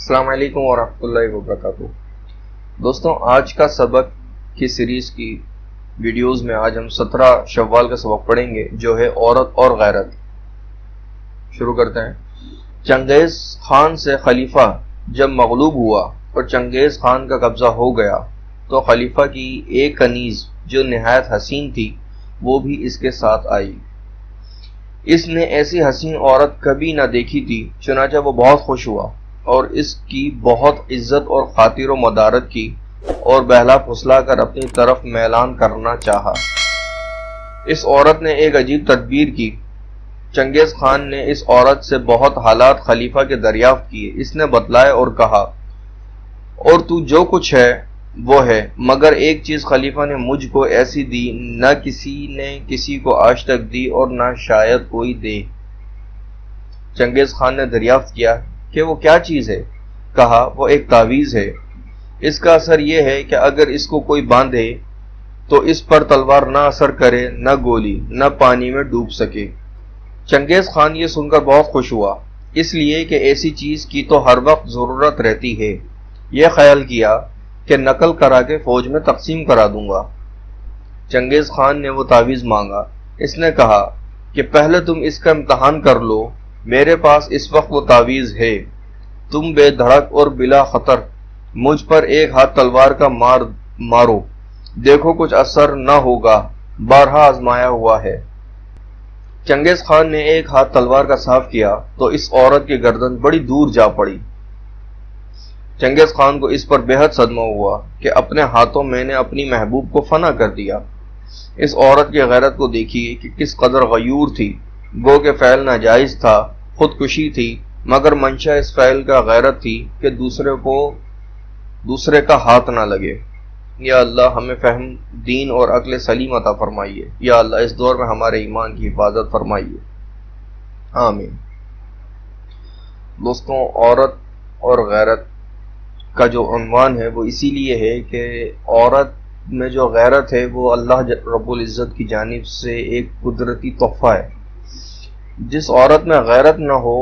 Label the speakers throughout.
Speaker 1: السلام علیکم ورحمۃ اللہ وبرکاتہ۔ دوستوں، آج کا سبق کی سیریز کی ویڈیوز میں آج ہم 17 شوال کا سبق پڑھیں گے، جو ہے عورت اور غیرت۔ شروع کرتے ہیں۔ چنگیز خان سے خلیفہ جب مغلوب ہوا اور چنگیز خان کا قبضہ ہو گیا تو خلیفہ کی ایک کنیز جو نہایت حسین تھی وہ بھی اس کے ساتھ آئی۔ اس نے ایسی حسین عورت کبھی نہ دیکھی تھی، چنانچہ وہ بہت خوش ہوا اور اس کی بہت عزت اور خاطر و مدارت کی اور بہلا پھسلا کر اپنی طرف میلان کرنا چاہا۔ اس عورت نے ایک عجیب تدبیر کی۔ چنگیز خان نے اس عورت سے بہت حالات خلیفہ کے دریافت کیے۔ اس نے بتلائے اور کہا، اور تو جو کچھ ہے وہ ہے، مگر ایک چیز خلیفہ نے مجھ کو ایسی دی نہ کسی نے کسی کو آج تک دی اور نہ شاید کوئی دے۔ چنگیز خان نے دریافت کیا کہ وہ کیا چیز ہے؟ کہا، وہ ایک تعویذ ہے۔ اس کا اثر یہ ہے کہ اگر اس کو کوئی باندھے تو اس پر تلوار نہ اثر کرے، نہ گولی، نہ پانی میں ڈوب سکے۔ چنگیز خان یہ سن کر بہت خوش ہوا، اس لیے کہ ایسی چیز کی تو ہر وقت ضرورت رہتی ہے۔ یہ خیال کیا کہ نقل کرا کے فوج میں تقسیم کرا دوں گا۔ چنگیز خان نے وہ تعویذ مانگا۔ اس نے کہا کہ پہلے تم اس کا امتحان کر لو، میرے پاس اس وقت وہ تعویذ ہے۔ تم بے دھڑک اور بلا خطر مجھ پر ایک ہاتھ تلوار کا مارو، دیکھو کچھ اثر نہ ہوگا، بارہا آزمایا ہوا ہے۔ چنگیز خان نے ایک ہاتھ تلوار کا صاف کیا تو اس عورت کی گردن بڑی دور جا پڑی۔ چنگیز خان کو اس پر بے حد صدمہ ہوا کہ اپنے ہاتھوں میں نے اپنی محبوب کو فنا کر دیا۔ اس عورت کی غیرت کو دیکھیے کہ کس قدر غیور تھی۔ گو کہ فعل ناجائز تھا، خودکشی تھی، مگر منشا اس فعل کا غیرت تھی کہ دوسرے کا ہاتھ نہ لگے۔ یا اللہ ہمیں فہم دین اور عقل سلیم عطا فرمائیے۔ یا اللہ اس دور میں ہمارے ایمان کی حفاظت فرمائیے، آمین۔ دوستوں، عورت اور غیرت کا جو عنوان ہے وہ اسی لیے ہے کہ عورت میں جو غیرت ہے وہ اللہ رب العزت کی جانب سے ایک قدرتی تحفہ ہے۔ جس عورت میں غیرت نہ ہو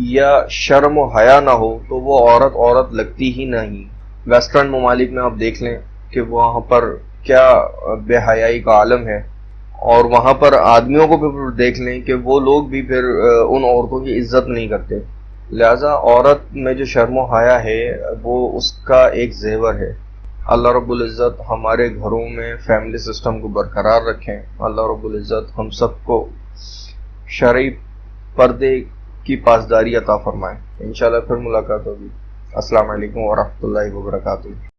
Speaker 1: یا شرم و حیا نہ ہو تو وہ عورت لگتی ہی نہیں۔ ویسٹرن ممالک میں آپ دیکھ لیں کہ وہاں پر کیا بے حیائی کا عالم ہے، اور وہاں پر آدمیوں کو بھی دیکھ لیں کہ وہ لوگ بھی پھر ان عورتوں کی عزت نہیں کرتے۔ لہذا عورت میں جو شرم و حیا ہے وہ اس کا ایک زیور ہے۔ اللہ رب العزت ہمارے گھروں میں فیملی سسٹم کو برقرار رکھیں۔ اللہ رب العزت ہم سب کو شرعی پردے کی پاسداری عطا فرمائے۔ انشاءاللہ پھر ملاقات ہوگی۔ السلام علیکم ورحمۃ اللہ وبرکاتہ۔